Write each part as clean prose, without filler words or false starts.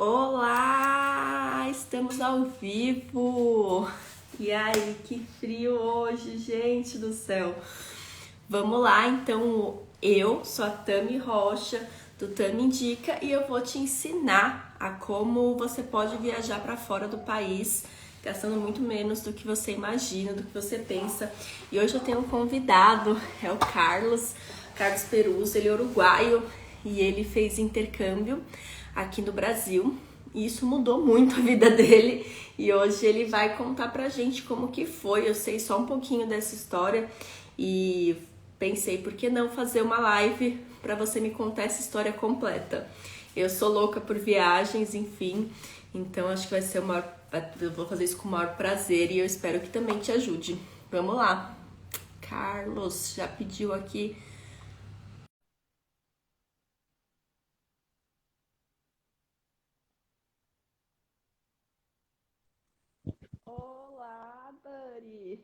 Olá, estamos ao vivo. E aí, que frio hoje, gente do céu. Vamos lá, então, eu sou a Tami Rocha, do Tami Indica, e eu vou te ensinar a como você pode viajar para fora do país, gastando muito menos do que você imagina, do que você pensa. E hoje eu tenho um convidado, é o Carlos Peruzzo, ele é uruguaio e ele fez intercâmbio aqui no Brasil. E isso mudou muito a vida dele e hoje ele vai contar pra gente como que foi. Eu sei só um pouquinho dessa história e pensei, por que não fazer uma live pra você me contar essa história completa? Eu sou louca por viagens, enfim, então acho que vai ser eu vou fazer isso com o maior prazer e eu espero que também te ajude. Vamos lá. Carlos já pediu aqui. Olá, Dani.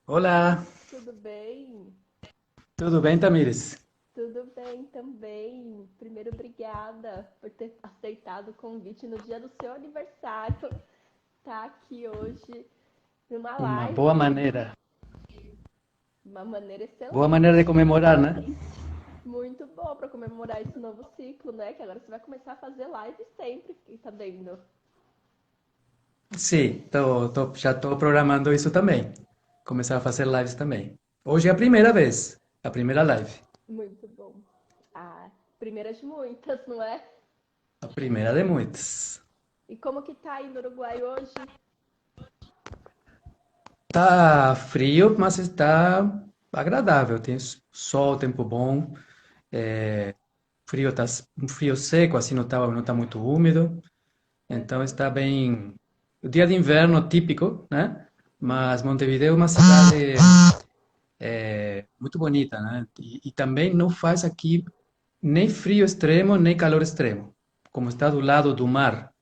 Olá, Tudo bem? tudo bem, Tamires? Tudo bem também. Primeiro, obrigada por ter aceitado o convite no dia do seu aniversário. Tá aqui hoje numa Uma live, uma maneira boa maneira de excelente, comemorar, né? muito boa para comemorar esse novo ciclo, né? Que agora você vai começar a fazer live sempre, fiquei sabendo. Sim, já estou programando isso também. Começar a fazer lives também. Hoje é a primeira vez, a primeira live. Muito bom. Ah, primeira de muitas, não é? A primeira de muitas. E como que tá aí no Uruguai hoje? Tá frio, mas está agradável. Tem sol, tempo bom. Frio tá um frio seco, assim não tá muito úmido. Então Aham. está bem. O dia de inverno típico, né? Mas Montevideo é uma cidade muito bonita, né? E também não faz aqui nem frio extremo, nem calor extremo. Como está do lado do mar,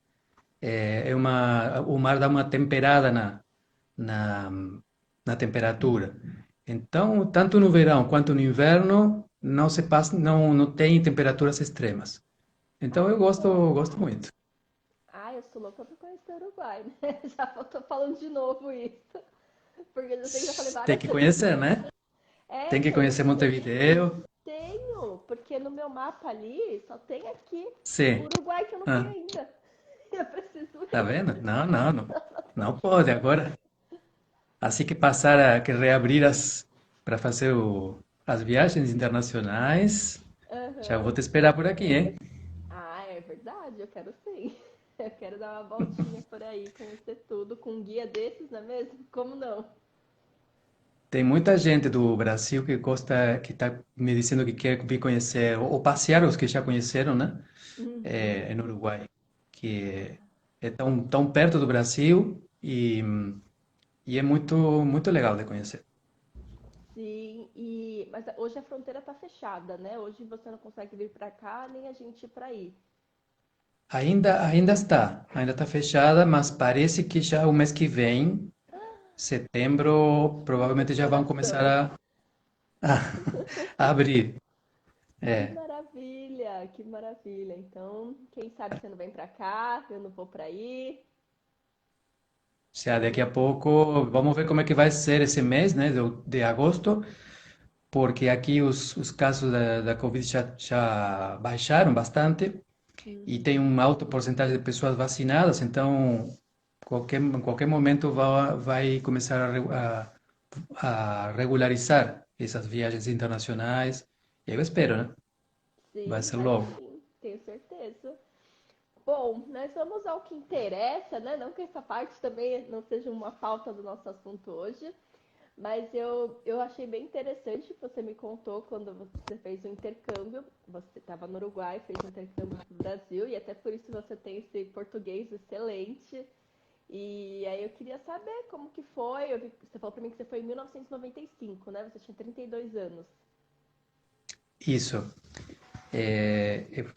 o mar dá uma temperada na, na temperatura. Então, tanto no verão quanto no inverno, não se passa, não tem temperaturas extremas. Então, Ai, eu que bom. gosto muito. Ai, eu sou louca pra conhecer o Uruguai, né? Já tô falando de novo isso. Porque eu sei que já falei Tem várias que conhecer, vezes. né? É, Tem que tenho, conhecer Montevideo. tenho, porque no meu mapa ali só tem aqui o Sim. Uruguai que eu não fui Ah, ainda. Eu preciso tá ir. vendo? Não. Não pode agora. Assim que passar a que reabrir para fazer as viagens internacionais, já vou Aham. te esperar por aqui, hein? Ah, é verdade, eu quero sim. Eu quero dar uma voltinha por aí, conhecer tudo com um guia desses, não é mesmo? Como não? Tem muita gente do Brasil que gosta, que está me dizendo que quer vir conhecer, ou passear os que já conheceram, né? Uhum. No Uruguai, que é tão perto do Brasil e é muito legal de conhecer. Sim, mas hoje a fronteira tá fechada, né? Hoje você não consegue vir pra cá, nem a gente ir pra aí. Ainda está fechada, mas parece que já o mês que vem, setembro, Ai, provavelmente que já vão começar coração! a abrir. Que É, maravilha, que maravilha. Então, quem sabe você não vem pra cá, eu não vou pra aí. já daqui a pouco, vamos ver como é que vai ser esse mês, né, de agosto, porque aqui os casos da Covid já baixaram bastante e tem Uhum. uma alta porcentagem de pessoas vacinadas, então em qualquer momento vai começar a regularizar essas viagens internacionais. Eu espero, né? Vai Sim, ser vai logo. sim, tenho certeza. Bom, nós vamos ao que interessa, né? Não que essa parte também não seja uma falta do nosso assunto hoje, mas eu achei bem interessante que você me contou quando você fez o intercâmbio. Você estava no Uruguai, fez o intercâmbio para o Brasil, e até por isso você tem esse português excelente. E aí eu queria saber como que foi. Você falou para mim que você foi em 1995, né? Você tinha 32 anos. Isso.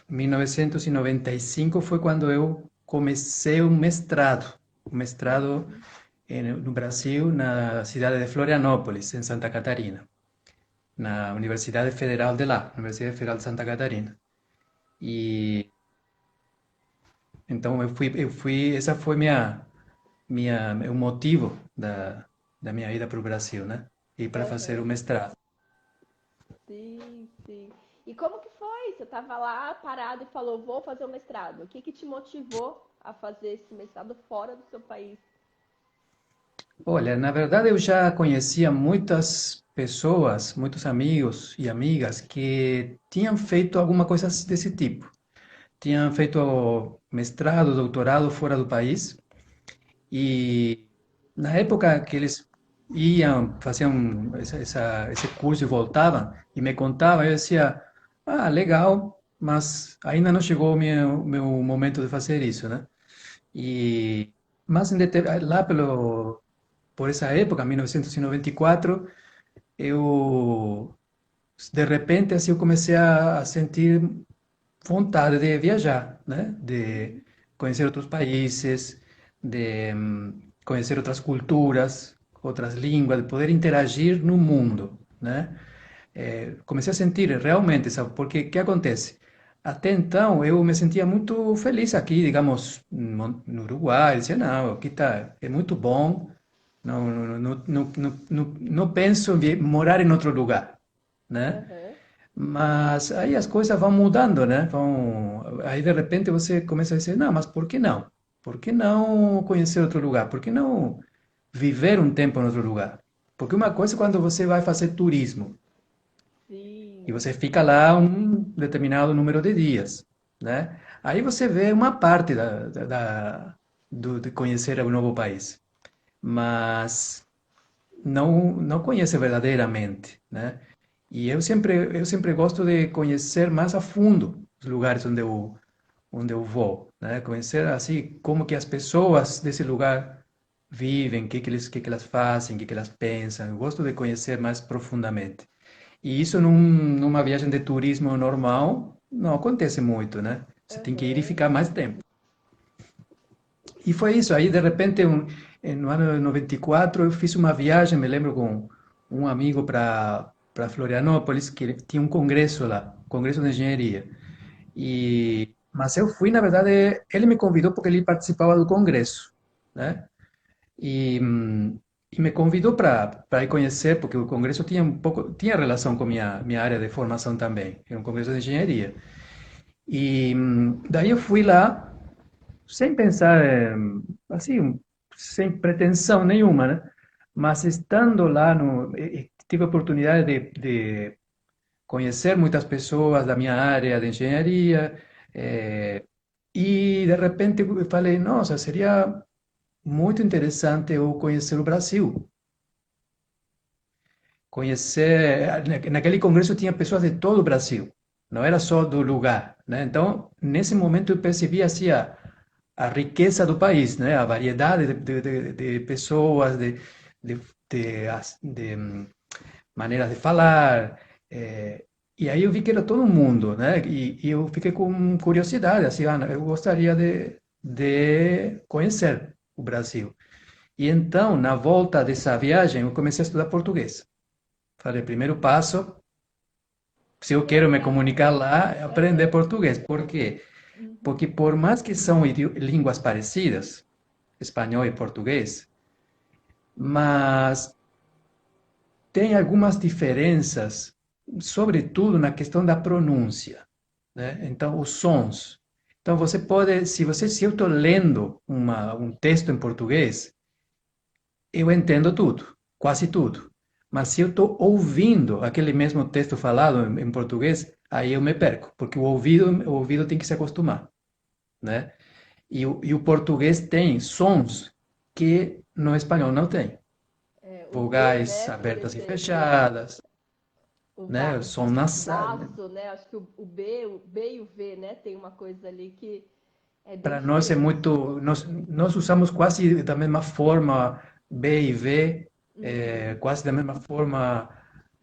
1995 foi quando eu comecei um mestrado Uhum. no Brasil, na cidade de Florianópolis, em Santa Catarina, na Universidade Federal de lá, Universidade Federal de Santa Catarina. E Então essa foi o motivo da minha ida para o Brasil, né? E para fazer o Aham. mestrado. Sim, sim. E como que foi? Você estava lá parado e falou, vou fazer o mestrado. O que que te motivou a fazer esse mestrado fora do seu país? Olha, na verdade eu já conhecia muitas pessoas, muitos amigos e amigas que tinham feito alguma coisa desse tipo. Tinham feito mestrado, doutorado fora do país e na época que eles iam, faziam esse curso e voltavam e me contavam, eu decía, ah, legal, mas ainda não chegou o meu momento de fazer isso, né? E, mas lá por essa época, 1994, eu, de repente, assim, eu comecei a sentir vontade de viajar, né? De Uhum. conhecer outros países, de conhecer outras culturas, outras línguas, de poder interagir no mundo, né? Comecei a sentir realmente, sabe? Porque o que acontece? Até então eu me sentia muito feliz aqui, digamos, no Uruguai. Dizia, não, aqui tá, é muito bom, não penso em morar em outro lugar, né? Aham. Mas aí as coisas vão mudando, né? Aí de repente você começa a dizer, não, mas por que não? Por que não conhecer outro lugar? Por que não viver um tempo em outro lugar? Porque uma coisa é quando você vai fazer turismo e Sim. você fica lá um determinado número de dias, né? Aí você vê uma parte de conhecer um novo país, mas não conhece verdadeiramente, né? E eu sempre gosto de conhecer mais a fundo os lugares onde eu vou, né? Conhecer assim como que as pessoas desse lugar vivem, o que que elas fazem, o que que elas pensam. Eu gosto de conhecer mais profundamente. E isso numa viagem de turismo normal não acontece muito, né? Você tem que ir e Aham. ficar mais tempo. E foi isso. Aí, de repente, no ano de 94, eu fiz uma viagem, me lembro, com um amigo para Florianópolis, que tinha um congresso lá, congresso de engenharia. Mas eu fui, na verdade, ele me convidou porque ele participava do congresso, né? E, hum, e me convidou para ir conhecer, porque o congresso tinha um pouco, tinha relação com minha área de formação também, era um congresso de engenharia. E daí eu fui lá sem pensar, assim, sem pretensão nenhuma, né? Mas estando lá, tive a oportunidade de conhecer muitas pessoas da minha área de engenharia, e de repente eu falei, nossa, seria muito interessante eu conhecer o Brasil. Conhecer, naquele congresso tinha pessoas de todo o Brasil, não era só do lugar, né? Então, nesse momento eu percebi assim a riqueza do país, né? A variedade de pessoas, de, de maneiras de falar, e aí eu vi que era todo mundo, né? E eu fiquei com curiosidade, assim, Ana, eu gostaria de conhecer o Brasil. E então, na volta dessa viagem, eu comecei a estudar português. Falei, primeiro passo, se eu Que quero me legal. comunicar lá, é aprender Aham. português. Por quê? Uhum. Porque por mais que são línguas parecidas, espanhol e português, mas tem algumas diferenças, sobretudo na questão da pronúncia, né? Então, os sons. Então, você pode, se eu estou lendo um texto em português, eu entendo tudo, quase tudo. Mas se eu estou ouvindo aquele mesmo texto falado em português, aí eu me perco, porque o ouvido tem que se acostumar, né? E o português tem sons que no espanhol não tem. É, o V, Vogais né, por abertas e exemplo, fechadas, o né? O som acho que nasal. baço, né? Acho que o B e o V, né, tem uma coisa ali que é bem Para nós é diferente. muito. Nós usamos quase da mesma forma B e V, Uhum. quase da mesma forma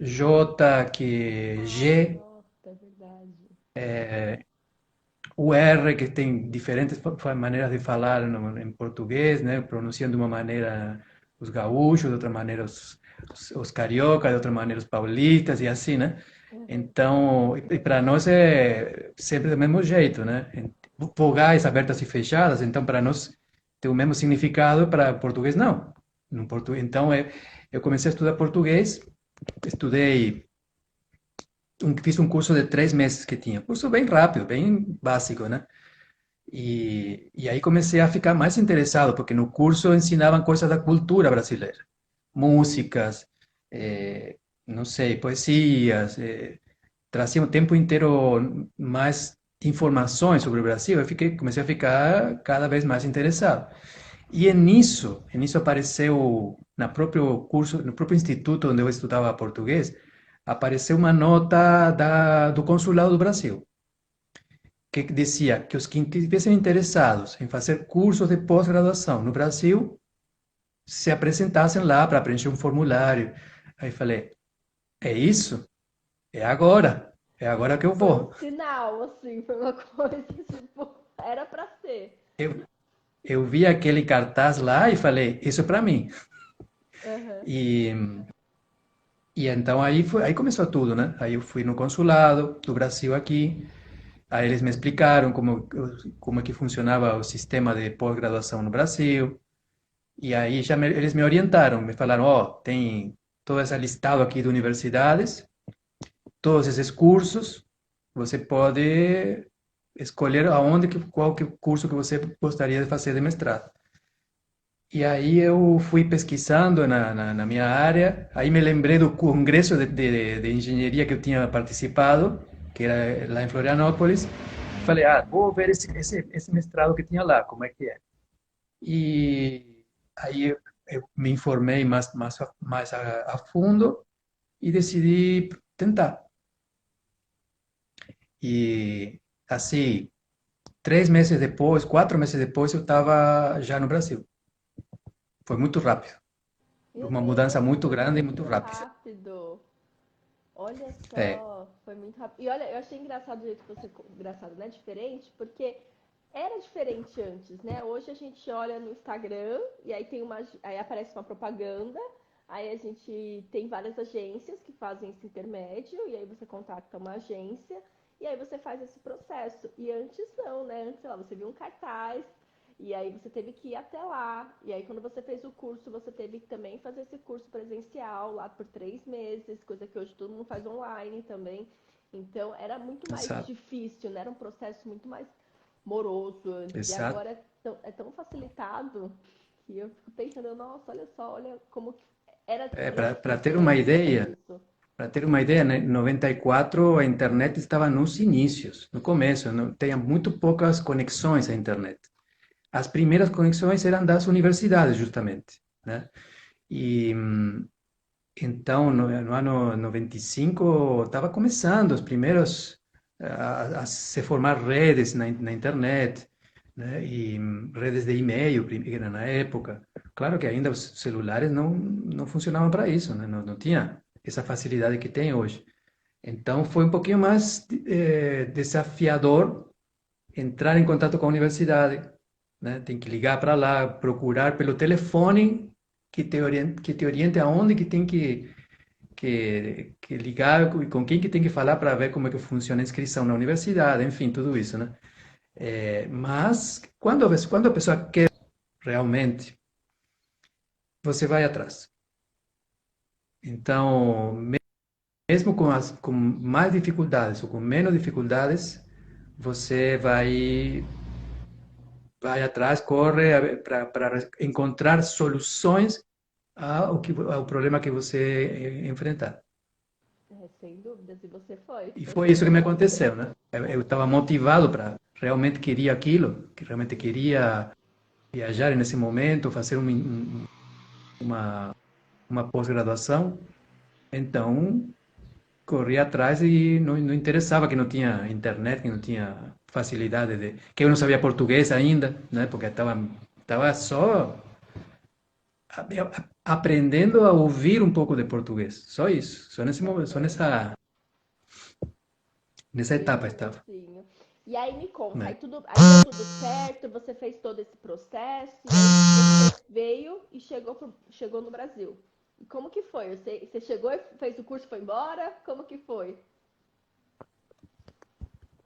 J que Ah, G, nossa, é verdade. o R que tem diferentes maneiras de falar em português, né? Pronunciam de uma maneira os gaúchos, de outra maneira os cariocas, de outra maneira os paulistas e assim, né? Uhum. Então, e para nós é sempre do mesmo jeito, né? vogais abertas e fechadas, então para nós tem o mesmo significado, para português não. No então eu comecei a estudar português, estudei, fiz um curso de 3 meses que tinha, curso bem rápido, bem básico, né? E aí comecei a ficar mais interessado, porque no curso ensinavam coisas da cultura brasileira, músicas, não sei, poesias, traziam o tempo inteiro mais informações sobre o Brasil. Comecei a ficar cada vez mais interessado. E nisso apareceu, na próprio curso, no próprio instituto onde eu estudava português, apareceu uma nota do Consulado do Brasil que dizia que os que estivessem interessados em fazer cursos de pós-graduação no Brasil se apresentassem lá para preencher um formulário. Aí falei, é isso? É agora que eu Foi um vou. sinal, assim, foi uma coisa, tipo, era pra ser. Eu, eu vi aquele cartaz lá e falei, isso é para mim. Aham. E, e então aí começou tudo, né? Aí eu fui no consulado do Brasil aqui, aí eles me explicaram como é que funcionava o sistema de pós-graduação no Brasil. E aí eles me orientaram, me falaram, ó, tem todo esse listado aqui de universidades, todos esses cursos, você pode escolher qual que é o curso que você gostaria de fazer de mestrado. E aí eu fui pesquisando na minha área, aí me lembrei do congresso de engenharia que eu tinha participado, que era lá em Florianópolis. Falei, vou ver esse mestrado que tinha lá, como é que é. E aí eu me informei mais a fundo e decidi tentar. E assim, 3 meses depois, 4 meses depois, eu estava já no Brasil. Foi muito rápido. Meu Uma mudança Deus, muito foi grande e muito muito rápida. rápido. Olha É, só, foi muito rápido. E olha, eu achei engraçado o jeito que você. Engraçado, né? Diferente, porque era diferente antes, né? Hoje a gente olha no Instagram e aí tem uma. Aí aparece uma propaganda, aí a gente tem várias agências que fazem esse intermédio, e aí você contacta uma agência, e aí você faz esse processo. E antes não, né? Antes, sei lá, você viu um cartaz, e aí você teve que ir até lá. E aí quando você fez o curso, você teve que também fazer esse curso presencial lá por 3 meses, coisa que hoje todo mundo faz online também. Então era muito mais exato, difícil, né? Era um processo muito mais moroso antes. E exato. agora é tão facilitado que eu fico pensando, nossa, olha só, olha como que era Para difícil, ter né, uma no ideia, começo. né, em 94 a internet estava nos inícios, no começo, não, tinha muito poucas conexões à internet. As primeiras conexões eram das universidades, justamente, né? E então, no ano 95, estava começando os primeiros a se formar redes na internet, né? E redes de e-mail, era na época. Claro que ainda os celulares não funcionavam para isso, né? Não tinha essa facilidade que tem hoje. Então, foi um pouquinho mais desafiador entrar em contato com a universidade, né? Tem que ligar para lá, procurar pelo telefone que te oriente aonde que tem que ligar e com quem que tem que falar para ver como é que funciona a inscrição na universidade, enfim, tudo isso, né? Mas quando a pessoa quer realmente, você vai atrás. Então, mesmo com mais dificuldades ou com menos dificuldades, você vai atrás, corre para encontrar soluções ao problema que você enfrentar. É, sem dúvidas, e você foi, E foi isso que me certeza. aconteceu, né? Eu estava motivado para realmente queria aquilo, que realmente queria viajar nesse momento, fazer uma pós-graduação. Então, corri atrás e não interessava que não tinha internet, que não tinha facilidade que eu não sabia português ainda, né? Porque estava só aprendendo a ouvir um pouco de português, só isso, só nesse momento, só Aham. nessa Bem etapa no estava, comecinho. E aí me conta, né? aí deu tudo certo, você fez todo esse processo, e aí você veio e chegou no Brasil. E como que foi? Você chegou e fez o curso e foi embora? Como que foi?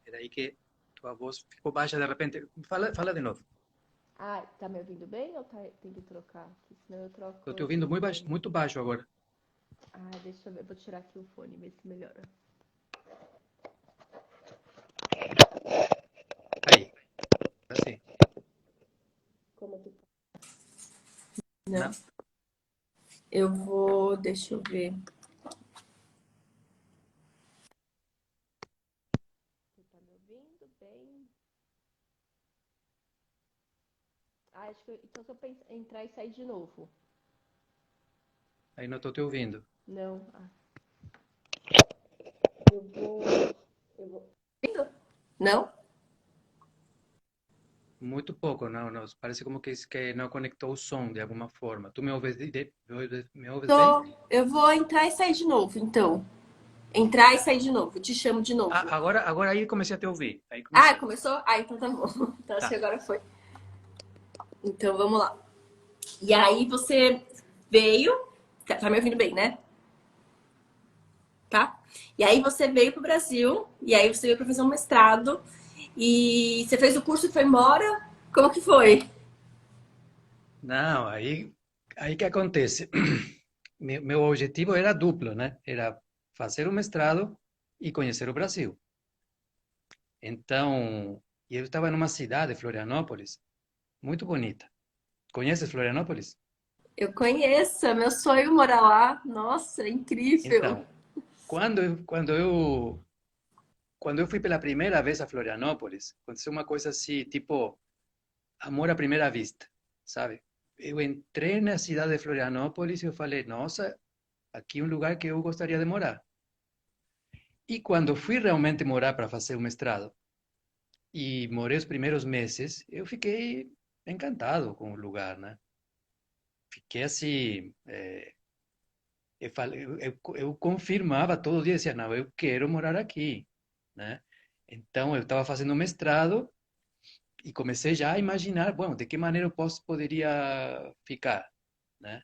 É daí que tua voz ficou baixa de repente. Fala de novo. Ah, tá me ouvindo bem ou tem que trocar aqui? Senão eu troco Estou te aqui ouvindo o fone. muito baixo agora. Ah, deixa eu ver. Vou tirar aqui o fone, ver se melhora. Aí, assim. Como que tá? Não? Não. Eu vou. Deixa eu ver. Você tá me ouvindo bem? Ah, acho que. Então se eu entrar e sair de novo. Aí não estou te ouvindo. Não. Ah, eu vou. Eu vou. Não? Muito pouco, não, não. Parece como que não conectou o som de alguma forma. Tu me ouves, me ouves bem? Eu vou entrar e sair de novo, então. Entrar e sair de novo. Te chamo de novo. Ah, agora aí comecei a te ouvir. Aí Ah, comecei. começou? Ah, então tá bom. Então acho que Tá. agora foi. Então vamos lá. E aí você veio. Tá me ouvindo bem, né? Tá? E aí você veio pro Brasil. E aí você veio pra fazer um mestrado. E você fez o curso e foi embora? Como que foi? Não, aí que acontece. Meu objetivo era duplo, né? Era fazer o mestrado e conhecer o Brasil. Então, eu estava numa cidade, Florianópolis, muito bonita. Conheces Florianópolis? Eu conheço, é meu sonho morar lá. Nossa, é incrível. Então, quando eu, quando eu, quando eu fui pela primeira vez a Florianópolis, aconteceu uma coisa assim, tipo, amor à primeira vista, sabe? Eu entrei na cidade de Florianópolis e eu falei, nossa, aqui é um lugar que eu gostaria de morar. E quando fui realmente morar para fazer o mestrado, e morei os primeiros meses, eu fiquei encantado com o lugar, né? Fiquei assim, eu confirmava todo dia, dizia, não, eu quero morar aqui, né? Então, eu estava fazendo mestrado e comecei já a imaginar, bom, de que maneira poderia ficar, né?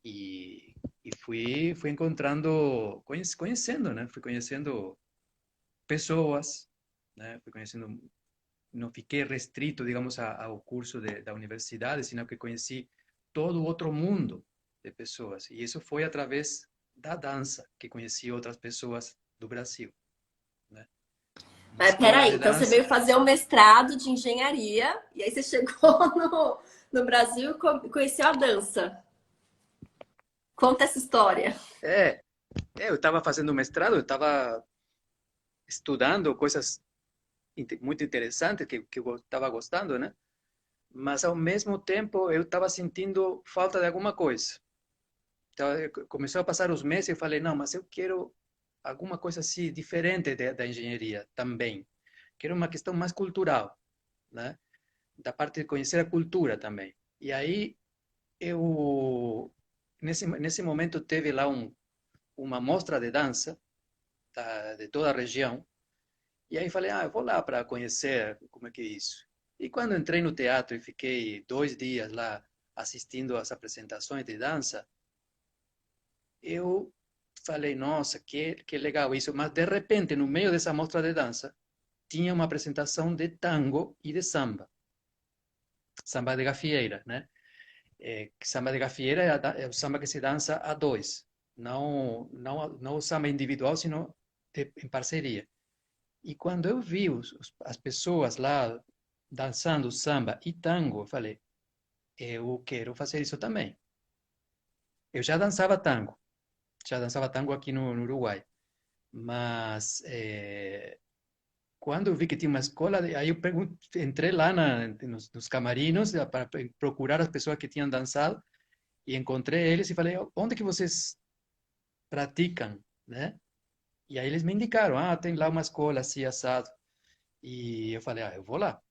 E, e fui encontrando, conhecendo, né? Fui conhecendo pessoas, né? Fui conhecendo, não fiquei restrito, digamos, ao curso da universidade, sino que conheci todo outro mundo de pessoas. E isso foi através da dança que conheci outras pessoas do Brasil, né? Uma Mas escola peraí, de então você veio dança. fazer um mestrado de engenharia e aí você chegou no Brasil e conheceu a dança. Conta essa história. É, eu estava fazendo mestrado, eu estava estudando coisas muito interessantes que eu estava gostando, né? Mas ao mesmo tempo eu estava sentindo falta de alguma coisa. Então, começou a passar os meses e eu falei, não, mas eu quero alguma coisa assim diferente da engenharia também. Quero uma questão mais cultural, né? Da parte de conhecer a cultura também. E aí eu nesse momento teve lá uma mostra de dança de toda a região. E aí falei, ah, eu vou lá para conhecer como é que é isso. E quando entrei no teatro e fiquei 2 dias lá assistindo às apresentações de dança, eu falei, nossa, que legal isso. Mas de repente, no meio dessa mostra de dança, tinha uma apresentação de tango e de samba, samba de gafieira, né? Samba de gafieira é o samba que se dança a dois, não o samba individual, sino em parceria. E quando eu vi as pessoas lá dançando samba e tango, eu falei, eu quero fazer isso também. Eu já dançava tango aqui no Uruguai, mas quando eu vi que tinha uma escola, aí eu entrei lá nos camarinos para procurar as pessoas que tinham dançado e encontrei eles e falei, onde que vocês praticam, né? E aí eles me indicaram, ah, tem lá uma escola assim, assado. E eu falei, ah, eu vou lá.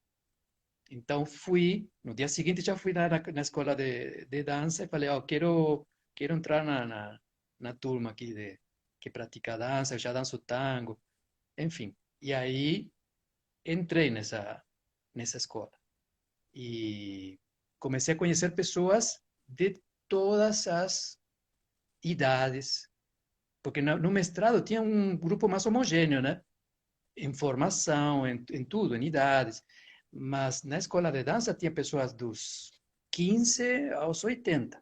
Então fui, no dia seguinte já fui na escola de dança e falei, ó, quero entrar na turma aqui que pratica dança, eu já danço tango, enfim. E aí entrei nessa escola e comecei a conhecer pessoas de todas as idades, porque no mestrado tinha um grupo mais homogêneo, né? em formação, em tudo, em idades. Mas na escola de dança tinha pessoas dos 15 aos 80.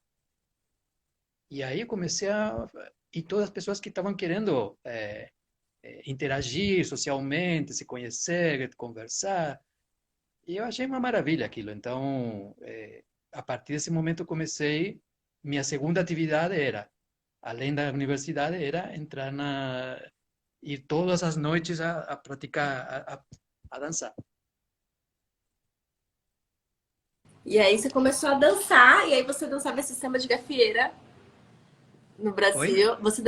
E aí eu comecei a... E todas as pessoas que estavam querendo interagir socialmente, se conhecer, conversar. E eu achei uma maravilha aquilo. Então, a partir desse momento eu comecei... Minha segunda atividade era, além da universidade, era entrar na... Ir todas as noites a praticar, a dançar. E aí você começou a dançar, e aí você dançava esse samba de gafieira no Oi? Brasil. Você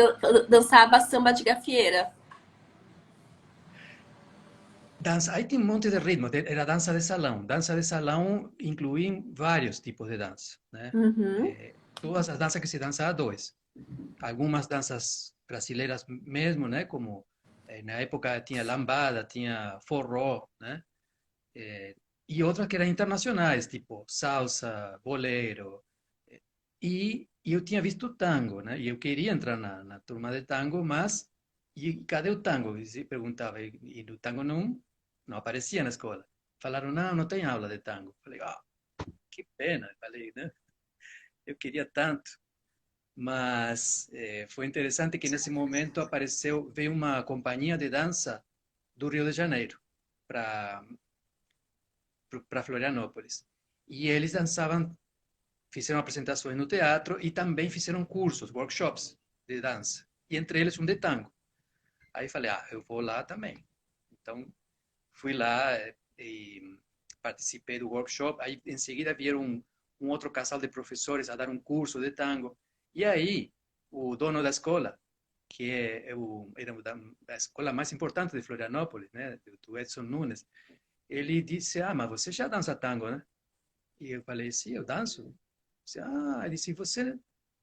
dançava samba de gafieira. Dança, aí tem um monte de ritmo, era dança de salão. Dança de salão inclui vários tipos de dança, né? Uhum. Todas as danças que se dança a dois. Algumas danças brasileiras mesmo, né? Como na época tinha lambada, tinha forró, né? Eh, e outras que eram internacionais, tipo salsa, bolero. E eu tinha visto tango, né? E eu queria entrar na turma de tango, mas e cadê o tango? E se perguntava, e o tango não aparecia na escola. Falaram, não, não tem aula de tango. Falei, ah, que pena. Falei, né? Eu queria tanto. Mas foi interessante que nesse momento veio uma companhia de dança do Rio de Janeiro para Florianópolis. E eles dançavam, fizeram apresentações no teatro e também fizeram cursos, workshops de dança. E entre eles um de tango. Aí falei, ah, eu vou lá também. Então fui lá e participei do workshop. Aí em seguida vieram um outro casal de professores a dar um curso de tango. E aí o dono da escola, que era da escola mais importante de Florianópolis, né, do Edson Nunes, ele disse, ah, mas você já dança tango, né? E eu falei, sim, eu danço. Disse, ah, ele disse,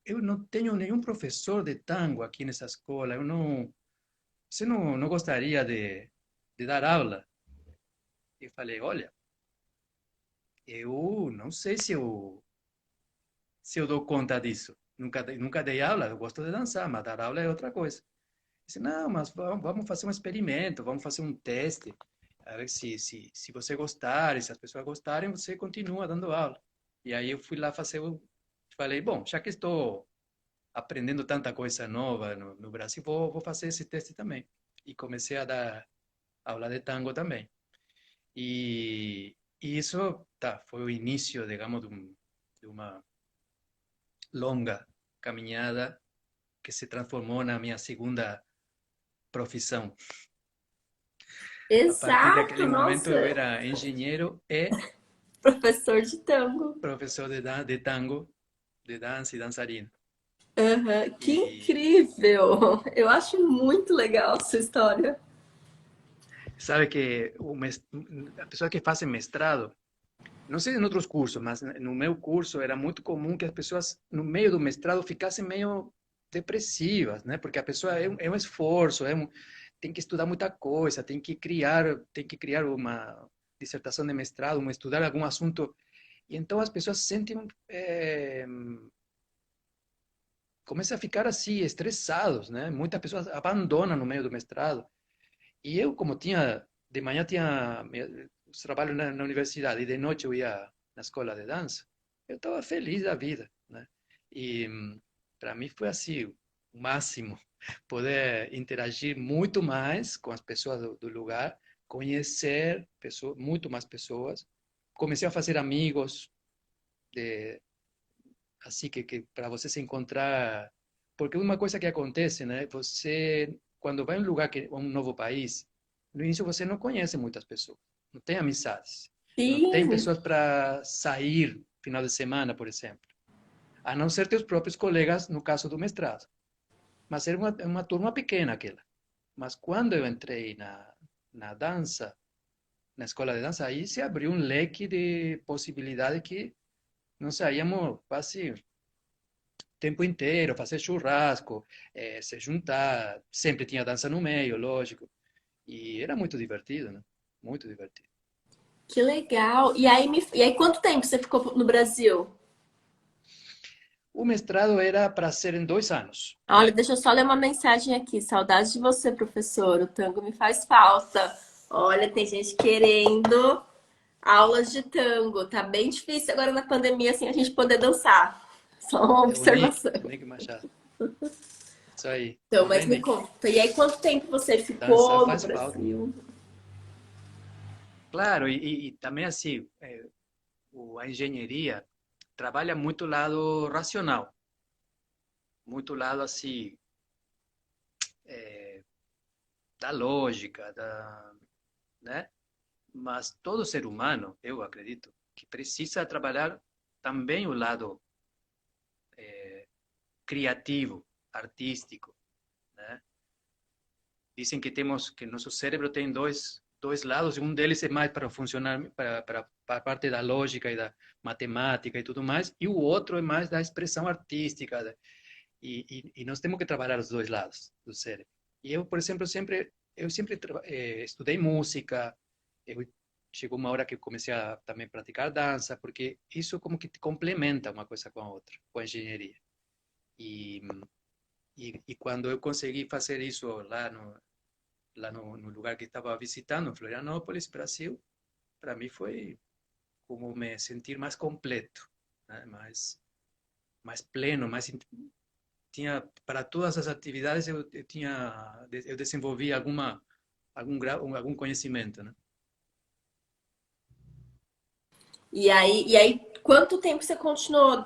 eu não tenho nenhum professor de tango aqui nessa escola, você não gostaria de dar aula? Eu falei, olha, eu não sei se eu dou conta disso. Nunca dei aula, eu gosto de dançar, mas dar aula é outra coisa. Disse, não, mas vamos fazer um experimento, vamos fazer um teste, a ver se você gostar, e se as pessoas gostarem, você continua dando aula. E aí eu fui lá fazer falei, bom, já que estou aprendendo tanta coisa nova no Brasil, vou fazer esse teste também. E comecei a dar aula de tango também. E isso, tá, foi o início, digamos, de uma longa caminhada que se transformou na minha segunda profissão. A partir daquele Exato, momento eu nossa, era engenheiro e professor de tango. professor de tango, de dança e dançarino. Aham, que E incrível! Eu acho muito legal essa história. sabe que a pessoa que faz mestrado, não sei em outros cursos, mas no meu curso era muito comum que as pessoas no meio do mestrado ficassem meio depressivas, né? Porque a pessoa é um esforço, tem que estudar muita coisa, tem que criar uma dissertação de mestrado, estudar algum assunto. E então as pessoas sentem, começam a ficar assim, estressados, né? Muitas pessoas abandonam no meio do mestrado. E eu, como de manhã tinha os trabalhos na universidade e de noite eu ia na escola de dança, eu estava feliz da vida, né? E para mim foi assim, o máximo, poder interagir muito mais com as pessoas do lugar, conhecer pessoas, muito mais pessoas. Comecei a fazer amigos, de, assim que para você se encontrar, porque uma coisa que acontece, né? Você quando vai a um lugar a um novo país, no início você não conhece muitas pessoas, não tem amizades, não tem Sim, pessoas para sair final de semana, por exemplo, a não ser teus próprios colegas no caso do mestrado. Mas era uma turma pequena aquela. Mas quando eu entrei na dança, na escola de dança, aí se abriu um leque de possibilidades que nós saíamos quase tempo inteiro, fazer churrasco, se juntar, sempre tinha dança no meio, lógico, e era muito divertido, né? Muito divertido. que legal. E aí, quanto tempo você ficou no Brasil? O mestrado era para ser em 2 anos, Olha, né? deixa eu só ler uma mensagem aqui. Saudade de você, professor. O tango me faz falta. Olha, tem gente querendo aulas de tango. Tá bem difícil agora na pandemia, assim, a gente poder dançar. Só uma É observação. O Nick Machado. Isso aí. Então, Tá mas bem, me Nick? conta. E aí, quanto tempo você Dançar ficou no faz falta. Brasil? Claro, e também assim, a engenharia trabalha muito o lado racional, muito o lado assim, da lógica, né? Mas todo ser humano, eu acredito, que precisa trabalhar também o lado criativo, artístico, né? Dizem que temos que nosso cérebro tem dois lados, e um deles é mais para funcionar para a parte da lógica e da matemática e tudo mais, e o outro é mais da expressão artística, e nós temos que trabalhar os dois lados do cérebro. E eu, por exemplo, sempre estudei música, eu chegou uma hora que eu comecei a também praticar dança, porque isso como que te complementa uma coisa com a outra, com a engenharia. E, e quando eu consegui fazer isso no lugar que estava visitando, Florianópolis, Brasil, para mim foi como me sentir mais completo, né? Mais pleno, tinha para todas as atividades eu desenvolvi algum grau, algum conhecimento, né? E aí, quanto tempo você continuou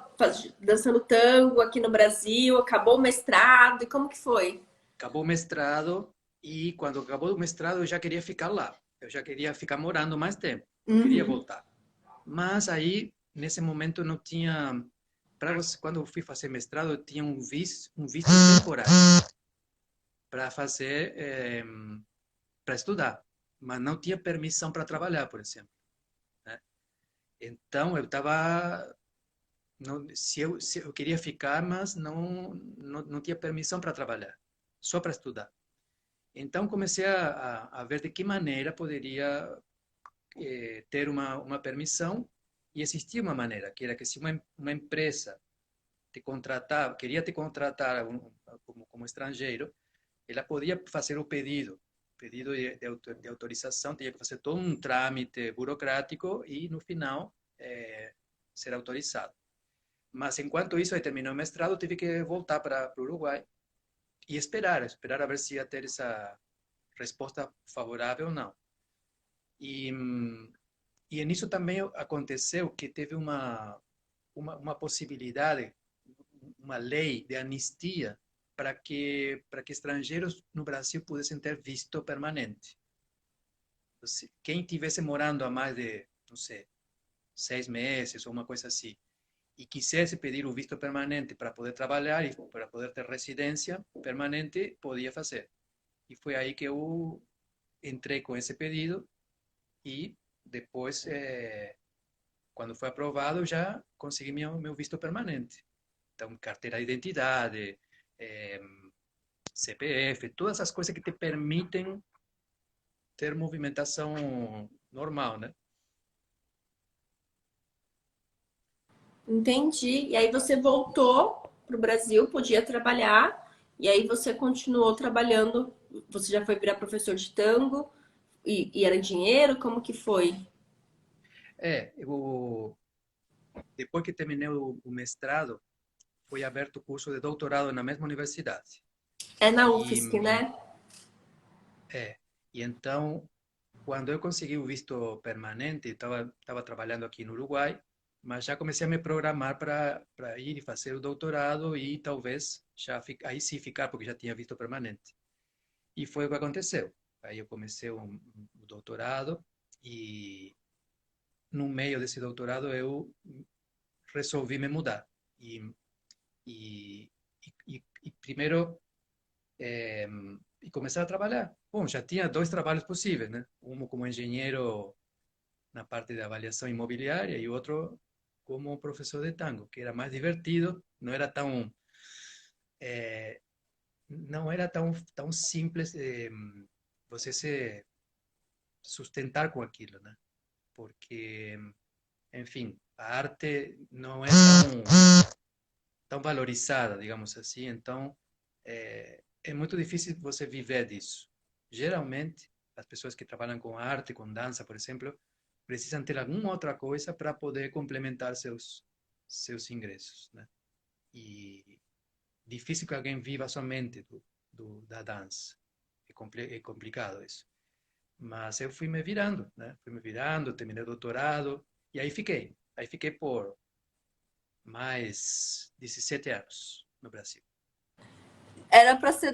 dançando tango aqui no Brasil? Acabou o mestrado? E como que foi? Acabou o mestrado e quando acabou o mestrado eu já queria ficar lá. Eu já queria ficar morando mais tempo. Não queria Uhum. voltar. Mas aí nesse momento não tinha para você quando eu fui fazer mestrado eu tinha um visto temporário para fazer para estudar, mas não tinha permissão para trabalhar, por exemplo, né? Então eu estava se eu queria ficar, mas não tinha permissão para trabalhar, só para estudar. Então comecei a ver de que maneira poderia ter uma permissão, e existia uma maneira, que era que se uma empresa queria te contratar como estrangeiro, ela podia fazer o pedido de autorização, tinha que fazer todo um trâmite burocrático e no final ser autorizado. Mas enquanto isso, aí terminou o mestrado, tive que voltar para o Uruguai e esperar a ver se ia ter essa resposta favorável ou não. E, e nisso também aconteceu que teve uma possibilidade, uma lei de anistia para que estrangeiros no Brasil pudessem ter visto permanente. Quem tivesse morando há mais de, não sei, 6 meses ou uma coisa assim, e quisesse pedir o visto permanente para poder trabalhar e para poder ter residência permanente, podia fazer. E foi aí que eu entrei com esse pedido e depois, quando foi aprovado, já consegui meu visto permanente. Então, carteira de identidade, eh, CPF, todas as coisas que te permitem ter movimentação normal, né? Entendi. E aí você voltou para o Brasil, podia trabalhar, e aí você continuou trabalhando. Você já foi virar professor de tango e era dinheiro? Como que foi? Depois que terminei o mestrado, foi aberto o curso de doutorado na mesma universidade. É na E, UFSC, né? é, e então, quando eu consegui o visto permanente, estava trabalhando aqui no Uruguai, mas já comecei a me programar para ir e fazer o doutorado e talvez aí sim ficar, porque já tinha visto permanente. E foi o que aconteceu. Aí eu comecei o doutorado e no meio desse doutorado eu resolvi me mudar. E, e, e primeiro e começar a trabalhar. Bom, já tinha dois trabalhos possíveis, né? Um como engenheiro na parte de avaliação imobiliária e outro como professor de tango, que era mais divertido, eh, não era tão simples você se sustentar com aquilo, né? Porque, enfim, a arte não é tão valorizada, digamos assim. Então, é muito difícil você viver disso. Geralmente, as pessoas que trabalham com arte, com dança, por exemplo, precisam ter alguma outra coisa para poder complementar seus ingressos, né? E difícil que alguém viva somente da dança. É complicado isso. Mas eu fui me virando, né? Fui me virando, terminei o doutorado e aí fiquei. Aí fiquei por mais 17 anos no Brasil. Eram para ser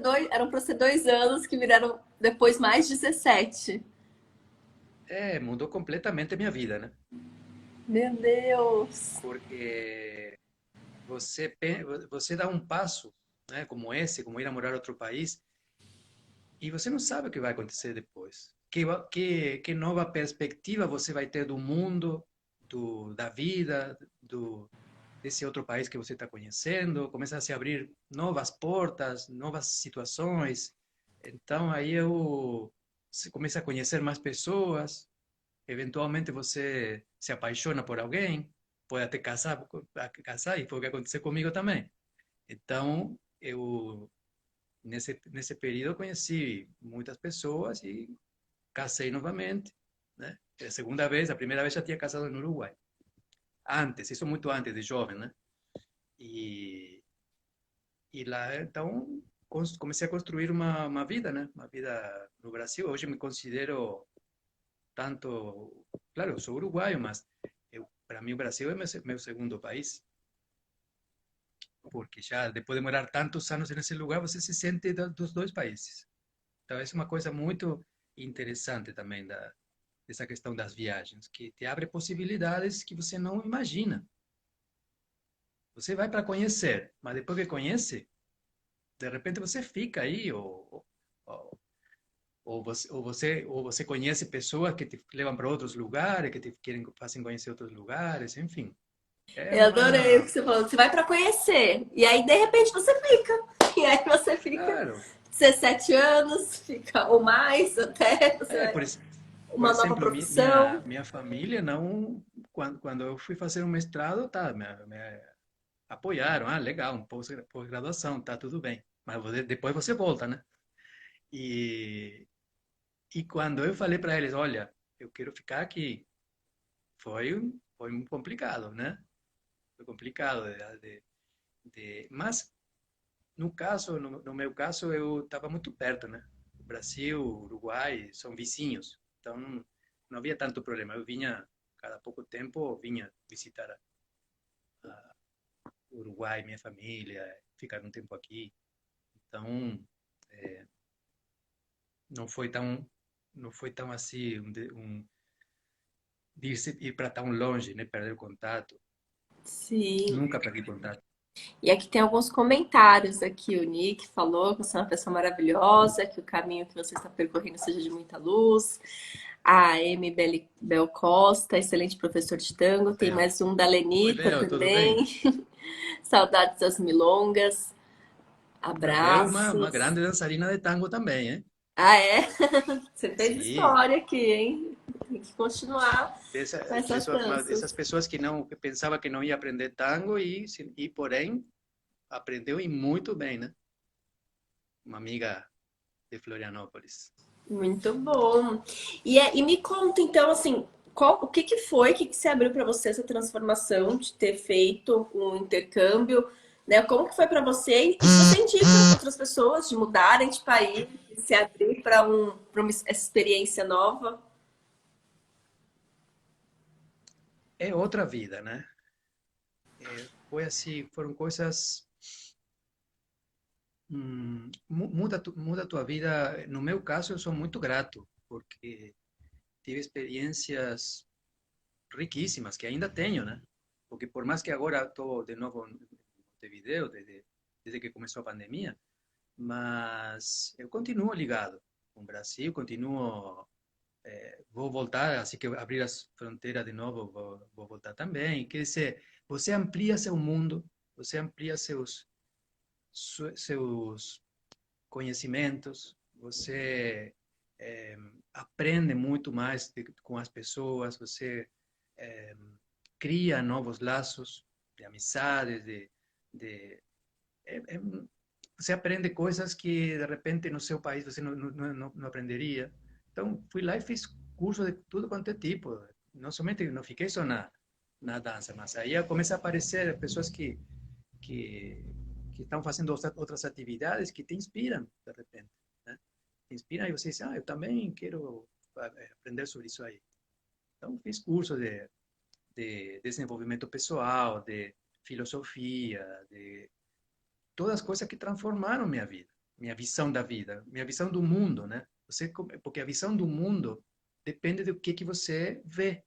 2 anos que viraram depois mais 17. Mudou completamente a minha vida, né? Meu Deus! Porque você dá um passo, né, como esse, como ir a morar em outro país, e você não sabe o que vai acontecer depois. Que nova perspectiva você vai ter do mundo, da vida, desse outro país que você está conhecendo, começa a se abrir novas portas, novas situações. Então aí você começa a conhecer mais pessoas, eventualmente você se apaixona por alguém, pode até casar e foi o que aconteceu comigo também. Então, nesse período conheci muitas pessoas e casei novamente, né? A segunda vez, a primeira vez já tinha casado no Uruguai. Antes, isso muito antes de jovem, né? E, e lá, então, comecei a construir uma vida, né? Uma vida no Brasil. Hoje me considero tanto, claro, eu sou uruguaio, mas para mim o Brasil é meu segundo país, porque já depois de morar tantos anos nesse lugar, você se sente dos dois países. Então, essa é uma coisa muito interessante também dessa questão das viagens, que te abre possibilidades que você não imagina. Você vai para conhecer, mas depois que conhece, de repente você fica aí, ou, ou você conhece pessoas que te levam para outros lugares, que te querem, fazem conhecer outros lugares, enfim. É Eu adorei o que uma. você falou. Você vai para conhecer. E aí, de repente, você fica. E aí você fica Claro. 17 anos, fica ou mais até. Você É, vai, por, ex- por uma nova exemplo, minha, profissão. minha família não. Quando eu fui fazer um mestrado, tá, me apoiaram. Ah, legal, um pós-graduação, tá tudo bem. Mas depois você volta, né? E, e quando eu falei para eles, olha, eu quero ficar aqui, foi muito complicado, né? Foi complicado. Mas, no meu caso, eu estava muito perto, né? O Brasil, o Uruguai são vizinhos, então não havia tanto problema. Eu vinha, cada pouco tempo, eu vinha visitar o Uruguai, minha família, ficar um tempo aqui. Então, não foi tão, não foi tão assim, de ir para tão longe, né? Perder o contato. Sim. Nunca perdi contato. E aqui tem alguns comentários aqui. O Nick falou que você é uma pessoa maravilhosa, que o caminho que você está percorrendo seja de muita luz. A Amy Bel Costa, excelente professor de tango. Tem Bel. mais um da Oi, Lenita Bel, tudo bem? também. Saudades das milongas. A Bel é uma Abraços. grande dançarina de tango também, hein? Ah, é? Você fez Sim. história aqui, hein? Tem que continuar com essas Dessas danças. pessoas que pensava que não ia aprender tango e porém aprendeu e muito bem, né? Uma amiga de Florianópolis. Muito bom. E me conta, então, assim, o que que foi, o que que se abriu para você essa transformação de ter feito um intercâmbio, né? Como que foi para você? E se você indica outras pessoas de mudarem de país, de se abrir para uma experiência nova? É outra vida, né? Foi assim, foram coisas muda a tua vida. No meu caso, eu sou muito grato porque tive experiências riquíssimas que ainda tenho, né? Porque por mais que agora estou de novo em Montevideo, desde que começou a pandemia, mas eu continuo ligado com o Brasil, continuo, vou voltar, assim que abrir as fronteiras de novo, vou voltar também. Quer dizer, você amplia seu mundo, você amplia seus conhecimentos, você aprende muito mais com as pessoas, você cria novos laços de amizades, de é- é você aprende coisas que de repente no seu país você não aprenderia. Então, fui lá e fiz curso de tudo quanto é tipo. Não somente, não fiquei só na dança, mas aí começa a aparecer pessoas que, que estão fazendo outras atividades que te inspiram, de repente, né? Te inspiram e você diz, eu também quero aprender sobre isso aí. Então, fiz curso de desenvolvimento pessoal, de filosofia, de todas as coisas que transformaram minha vida, minha visão da vida, minha visão do mundo, né? Porque a visão do mundo depende do que você vê,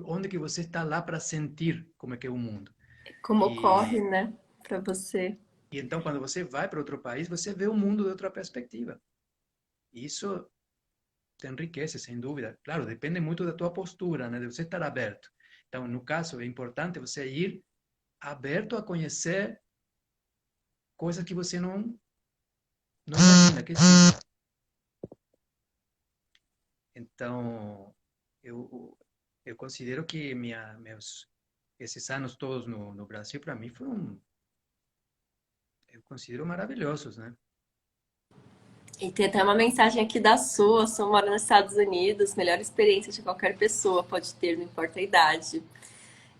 onde que você está lá para sentir como é que é o mundo. Como ocorre, E, né, para você. e então, quando você vai para outro país, você vê o mundo de outra perspectiva. E isso te enriquece, sem dúvida. Claro, depende muito da tua postura, né? De você estar aberto. Então, no caso, é importante você ir aberto a conhecer coisas que você não imagina que existem. Então, eu considero que esses anos todos no Brasil, para mim, eu considero maravilhosos, né? E tem até uma mensagem aqui da sua mora nos Estados Unidos, melhor experiência de qualquer pessoa pode ter, não importa a idade.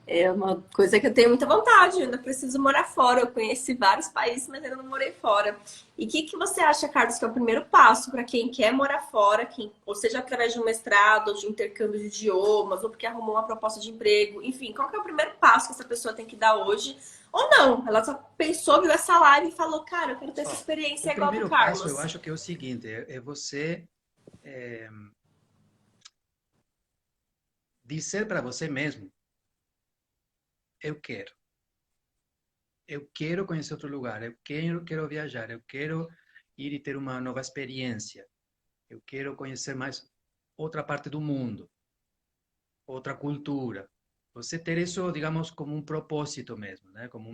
É uma coisa que eu tenho muita vontade, eu ainda preciso morar fora. Eu conheci vários países, mas ainda não morei fora. E o que você acha, Carlos, que é o primeiro passo para quem quer morar fora, ou seja, através de um mestrado, ou de intercâmbio de idiomas, ou porque arrumou uma proposta de emprego, enfim, qual que é o primeiro passo que essa pessoa tem que dar hoje? Ou não, ela só pensou, viu essa live e falou, cara, eu quero ter essa Ó, o experiência igual a do primeiro passo, eu Carlos. acho que é o seguinte, é você é, dizer para você mesmo, eu quero. Eu quero conhecer outro lugar, quero viajar, eu quero ir e ter uma nova experiência. Eu quero conhecer mais outra parte do mundo, outra cultura. Você ter isso, digamos, como um propósito mesmo, né? Como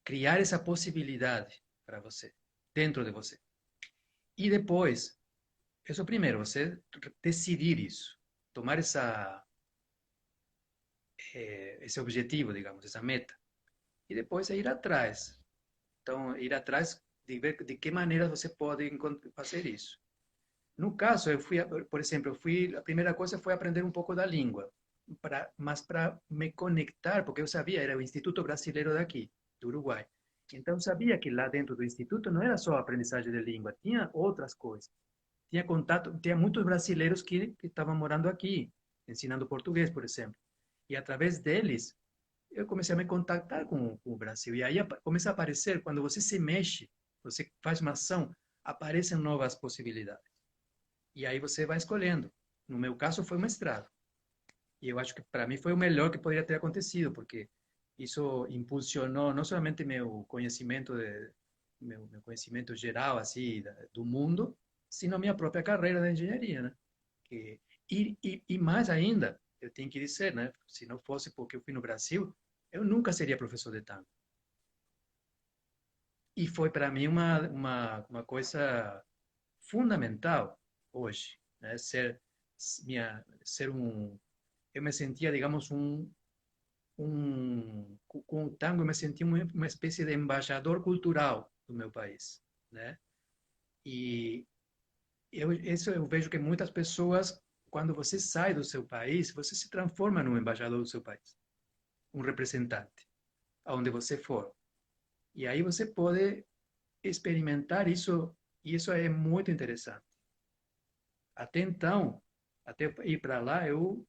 criar essa possibilidade para você, dentro de você. E depois, isso primeiro, você decidir isso, tomar esse objetivo, digamos, essa meta. E depois é ir atrás. Então, ir atrás de ver de que maneira você pode fazer isso. No caso, por exemplo, a primeira coisa foi aprender um pouco da língua, mas para me conectar, porque eu sabia, era o Instituto Brasileiro daqui, do Uruguai. Então, eu sabia que lá dentro do Instituto não era só a aprendizagem de língua, tinha outras coisas. Tinha contato, tinha muitos brasileiros que estavam morando aqui, ensinando português, por exemplo. E através deles, eu comecei a me contactar com o Brasil. E aí começa a aparecer, quando você se mexe, você faz uma ação, aparecem novas possibilidades. E aí você vai escolhendo. No meu caso, foi mestrado. E eu acho que para mim foi o melhor que poderia ter acontecido, porque isso impulsionou não somente meu conhecimento geral assim do mundo, sino minha própria carreira da engenharia, né? Que, e mais ainda, eu tenho que dizer, né? Se não fosse porque eu fui no Brasil, eu nunca seria professor de tango. E foi para mim uma coisa fundamental hoje, né? Ser eu me sentia, digamos, com o tango, eu me sentia uma espécie de embaixador cultural do meu país, né? E isso eu vejo que muitas pessoas, quando você sai do seu país, você se transforma num embaixador do seu país, um representante, aonde você for. E aí você pode experimentar isso, e isso é muito interessante. Até então, até ir para lá, eu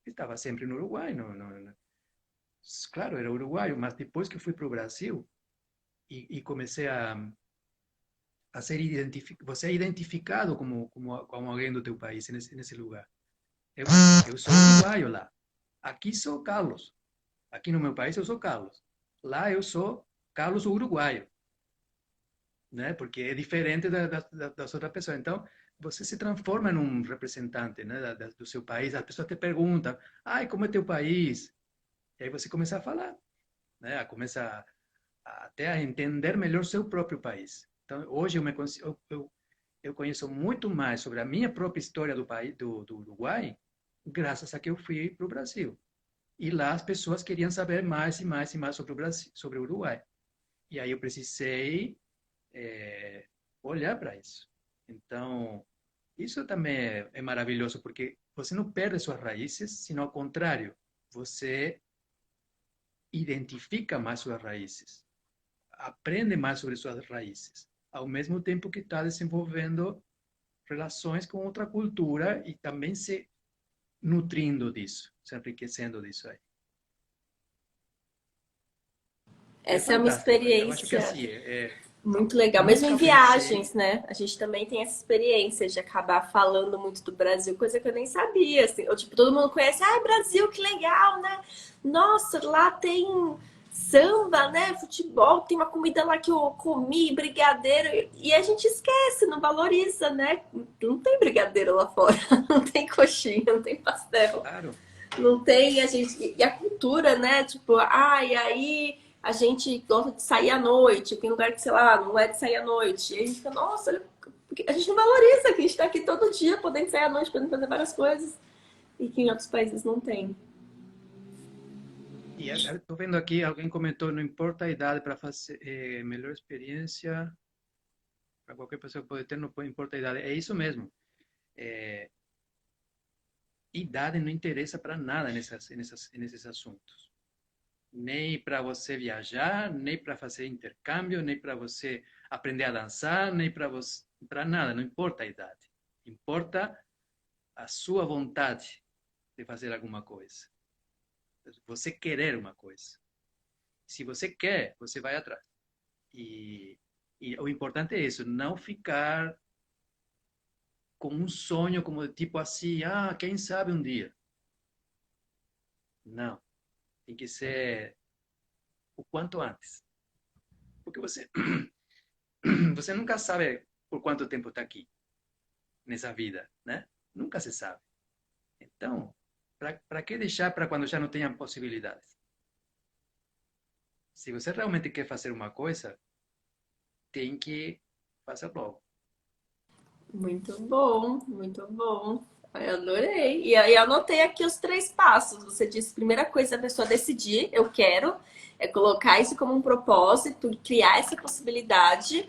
estava sempre no Uruguai. Claro, era uruguaio, mas depois que fui para o Brasil e comecei a ser identificado, você é identificado como alguém do teu país nesse lugar. Eu, eu sou uruguaio lá. Aqui sou Carlos. Aqui no meu país eu sou Carlos. Lá eu sou Carlos uruguaio, né? Porque é diferente das outras pessoas. Então, você se transforma num representante, né, do seu país. As pessoas te perguntam, ai, como é teu país? E aí você começa a falar, né? Começa até a entender melhor seu próprio país. Então, hoje eu conheço muito mais sobre a minha própria história do país, do Uruguai, graças a que eu fui para o Brasil. E lá as pessoas queriam saber mais e mais e mais sobre o Brasil, sobre o Uruguai. E aí eu precisei olhar para isso. Então, isso também é maravilhoso, porque você não perde suas raízes, sino ao contrário, você identifica mais suas raízes, aprende mais sobre suas raízes, ao mesmo tempo que está desenvolvendo relações com outra cultura e também se nutrindo disso, se enriquecendo disso aí. É Essa é uma fantástico. Eu acho que experiência assim, muito legal. Mesmo em nunca viagens, pensei, né? A gente também tem essa experiência de acabar falando muito do Brasil, coisa que eu nem sabia, assim. Ou, tipo, todo mundo conhece, ah, Brasil, que legal, né? Nossa, lá tem samba, né? Futebol, tem uma comida lá que eu comi, brigadeiro. E a gente esquece, não valoriza, né? Não tem brigadeiro lá fora, não tem coxinha, não tem pastel. claro, Não tem a gente. E a cultura, né? Tipo, e aí a gente gosta de sair à noite. Tem lugar que, sei lá, não é de sair à noite. E a gente fica, nossa, olha, a gente não valoriza que a gente tá aqui todo dia podendo sair à noite, podendo fazer várias coisas. E que em outros países não tem. e estou vendo aqui, alguém comentou, não importa a idade para fazer melhor experiência, para qualquer pessoa que pode ter, não importa a idade. É isso mesmo. É, idade não interessa para nada nesses assuntos. Nem para você viajar, nem para fazer intercâmbio, nem para você aprender a dançar, nem para você, para nada, não importa a idade. Importa a sua vontade de fazer alguma coisa. Você querer uma coisa. Se você quer, você vai atrás. E, e o importante é isso, não ficar com um sonho como de tipo assim, quem sabe um dia. Não, tem que ser o quanto antes. Porque você, você nunca sabe por quanto tempo está aqui nessa vida, né? Nunca se sabe. Então, para que deixar para quando já não tenha possibilidades? Se você realmente quer fazer uma coisa, tem que fazer logo. Muito bom, muito bom. Eu adorei. E aí eu anotei aqui os 3 passos. Você disse, primeira coisa, a pessoa decidir, eu quero, é colocar isso como um propósito, criar essa possibilidade.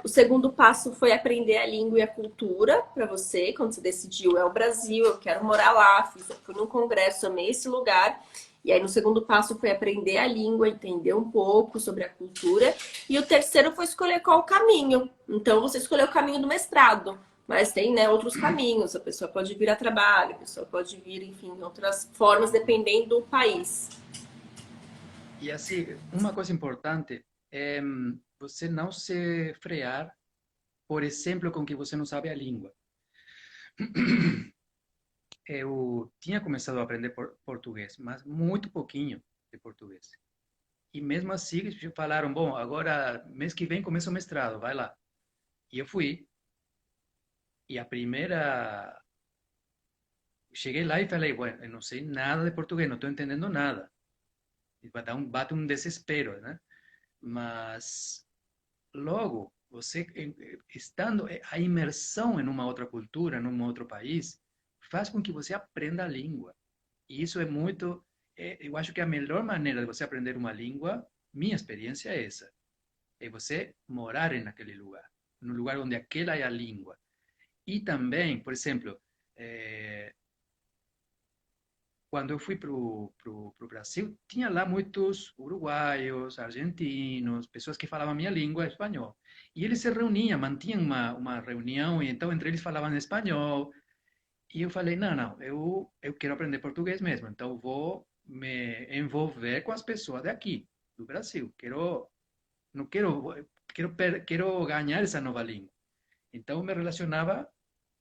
O segundo passo foi aprender a língua e a cultura para você, quando você decidiu, é o Brasil, eu quero morar lá, fui num congresso, amei esse lugar. E aí no segundo passo foi aprender a língua, entender um pouco sobre a cultura. E o terceiro foi escolher qual o caminho. Então você escolheu o caminho do mestrado, mas tem, né, outros caminhos. A pessoa pode vir a trabalho, a pessoa pode vir, enfim, outras formas dependendo do país. E assim, uma coisa importante é você não se frear, por exemplo, com que você não sabe a língua. Eu tinha começado a aprender português, mas muito pouquinho de português. E mesmo assim, eles falaram, bom, agora mês que vem começa o mestrado, vai lá. E eu fui. E a primeira... Cheguei lá e falei, bueno, eu não sei nada de português, não estou entendendo nada. E bate um desespero, né? Mas logo, você estando a imersão em uma outra cultura, num outro país, faz com que você aprenda a língua. E isso é muito, eu acho que a melhor maneira de você aprender uma língua, minha experiência é essa, é você morar naquele lugar, no lugar onde aquela é a língua. E também, por exemplo, eh, quando eu fui para o Brasil, tinha lá muitos uruguaios, argentinos, pessoas que falavam a minha língua, espanhol. E eles se reuniam, mantinham uma reunião, e então entre eles falavam espanhol. E eu falei, não, não, eu quero aprender português mesmo, então vou me envolver com as pessoas daqui, do Brasil. Não quero, quero ganhar essa nova língua. Então me relacionava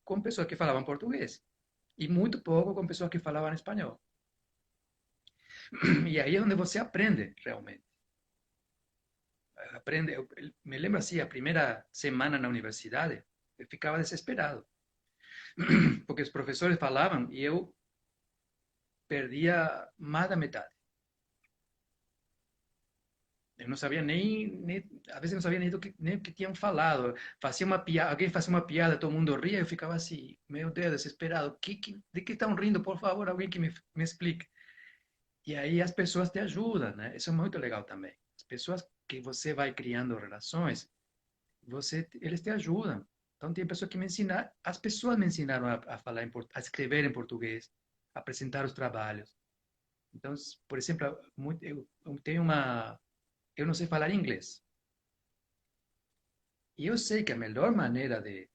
com pessoas que falavam português e muito pouco com pessoas que falavam espanhol. E aí é onde você aprende realmente. Aprende, eu me lembro assim, a primeira semana na universidade, eu ficava desesperado, porque os professores falavam e eu perdia mais da metade. Eu não sabia nem às vezes não sabia nem o que tinham falado. Fazia uma piada, alguém fazia uma piada, todo mundo ria, eu ficava assim, meu Deus, desesperado. De que estão rindo? Por favor, alguém que me explique. E aí as pessoas te ajudam, né? Isso é muito legal também. As pessoas que você vai criando relações, eles te ajudam. Então tem pessoas que me ensinaram, as pessoas me ensinaram a falar a escrever em português, a apresentar os trabalhos. Então, por exemplo, eu tenho eu não sei falar inglês. E eu sei que a melhor maneira de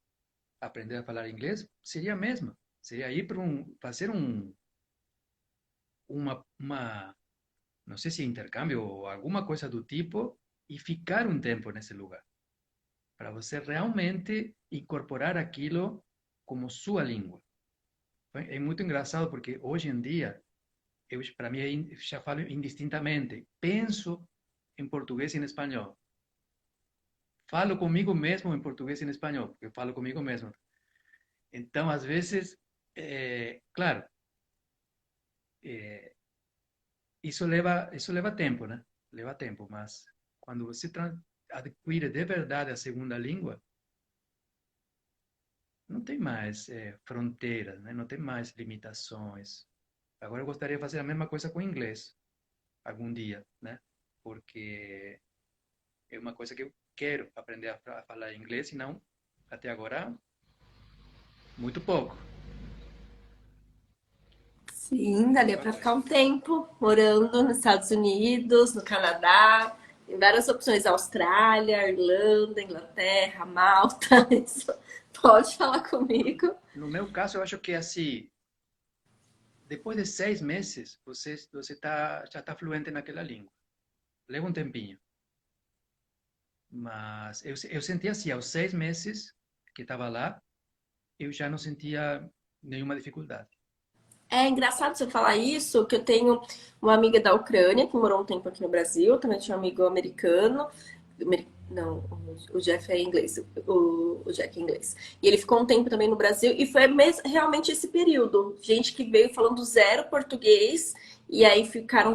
aprender a falar inglês seria a mesma, seria ir para fazer uma, não sei se intercâmbio ou alguma coisa do tipo e ficar um tempo nesse lugar, para você realmente incorporar aquilo como sua língua. É muito engraçado porque hoje em dia, para mim, já falo indistintamente. Penso em português e em espanhol. Falo comigo mesmo em português e em espanhol, porque eu falo comigo mesmo. Então, às vezes, claro, eh, isso leva tempo, né? Leva tempo, mas quando você adquire de verdade a segunda língua, não tem mais fronteiras, né? Não tem mais limitações. Agora eu gostaria de fazer a mesma coisa com o inglês, algum dia, né? Porque é uma coisa que eu quero aprender a falar inglês, e não, até agora, muito pouco. Sim, daria para ficar um tempo morando nos Estados Unidos, no Canadá, em várias opções, Austrália, Irlanda, Inglaterra, Malta. Isso. Pode falar comigo. No meu caso, eu acho que assim, depois de 6 meses, já está fluente naquela língua. Leva um tempinho. Mas eu sentia assim, aos 6 meses que estava lá, eu já não sentia nenhuma dificuldade. É engraçado você falar isso, que eu tenho uma amiga da Ucrânia que morou um tempo aqui no Brasil, também tinha um amigo americano. Não, o Jeff é inglês, o Jack é inglês. E ele ficou um tempo também no Brasil e foi realmente esse período. Gente que veio falando zero português e aí ficaram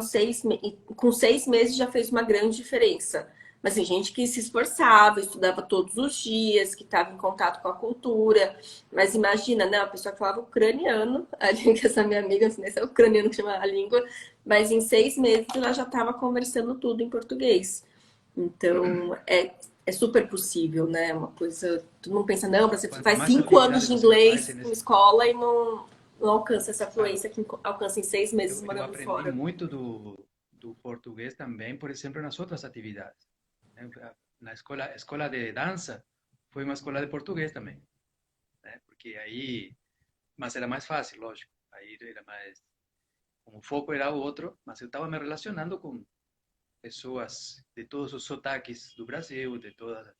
com 6 meses já fez uma grande diferença. Mas tem gente que se esforçava, estudava todos os dias, que estava em contato com a cultura. Mas imagina, né? Uma pessoa que falava ucraniano, ali que essa minha amiga, assim, esse é ucraniano que chama a língua, mas em 6 meses ela já estava conversando tudo em português. Então, é super possível, né? Uma coisa. Todo mundo pensa, não, você Quanto faz mais 5 anos habilidade de você faz inglês em nesse, escola e não alcança essa sabe? fluência que alcança em 6 meses Eu morando aprendi fora. muito do português também, por exemplo, nas outras atividades. Né? Na escola de dança, foi uma escola de português também, né? Porque aí, mas era mais fácil, lógico. Aí era mais, como o foco era outro, mas eu estava me relacionando com pessoas de todos os sotaques do Brasil, de todas.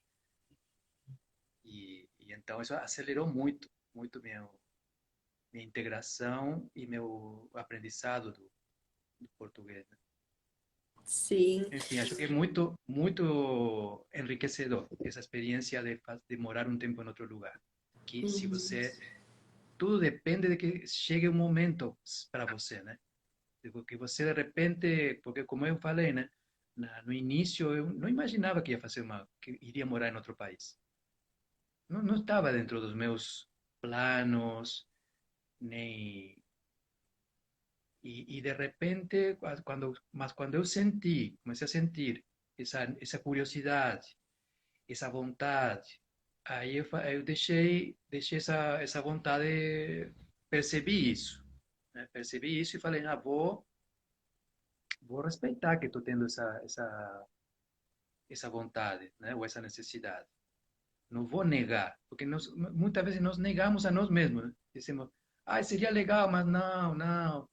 E então isso acelerou muito, muito minha integração e meu aprendizado do português, né? Sim. Enfim, acho que é muito, muito enriquecedor essa experiência de morar um tempo em outro lugar. Que se Uhum. você, tudo depende de que chegue um momento para você, né? Porque você de repente, porque como eu falei, né? No início eu não imaginava que ia fazer que iria morar em outro país. Não estava dentro dos meus planos, nem de repente, quando eu comecei a sentir essa curiosidade, essa vontade, aí eu deixei essa vontade, percebi isso, né? Percebi isso e falei, vou respeitar que estou tendo essa vontade, né? Ou essa necessidade. Não vou negar, porque muitas vezes nós negamos a nós mesmos, né? Dizemos, seria legal, mas não